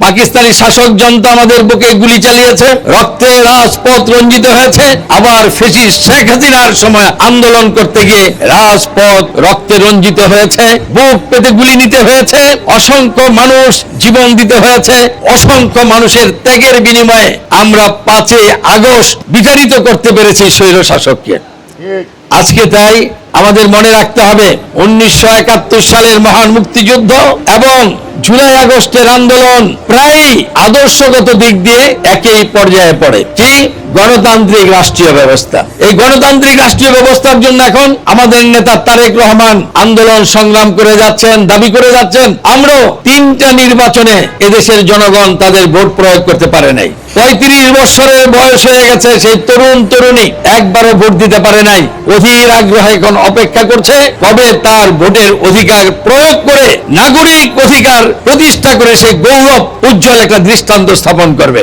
পাকিস্তানি শাসক জনতা আমাদের বুকে গুলি চালিয়েছে, রক্তে রাজপথ রঞ্জিত হয়েছে। আবার ফ্যাসিস্ট শেখ হাসিনার সময় আন্দোলন করতে গিয়ে রাজপথ রক্তে রঞ্জিত হয়েছে, বুক পেতে গুলি নিতে হয়েছে, অসংখ্য মানুষ জীবন দিতে হয়েছে। অসংখ্য মানুষের ত্যাগের বিনিময়ে আমরা 5 আগস্ট বিতাড়িত করতে পেরেছি স্বৈর শাসককে। আজকে তাই আমাদের মনে রাখতে হবে 1971 সালের মহান মুক্তিযুদ্ধ এবং জুলাই আগস্টের আন্দোলন প্রায় আদর্শগত দিক দিয়ে একই পর্যায়ে পড়ে। কি? গণতান্ত্রিক রাষ্ট্রীয় ব্যবস্থা। এই গণতান্ত্রিক রাষ্ট্রীয় ব্যবস্থার জন্য এখন আমাদের নেতা তারেক রহমান আন্দোলন সংগ্রাম করে যাচ্ছেন, দাবি করে যাচ্ছেন। আমরাও 3টা নির্বাচনে এদেশের জনগণ তাদের ভোট প্রয়োগ করতে পারে নাই। 35 বছরের বয়স হয়ে গেছে, সেই তরুণ তরুণী একবারও ভোট দিতে পারে নাই। অধীর আগ্রহে এখন অপেক্ষা করছে কবে তার ভোটের অধিকার প্রয়োগ করে নাগরিক অধিকার প্রতিষ্ঠা করে সেই গৌরব উজ্জ্বল একটা দৃষ্টান্ত স্থাপন করবে।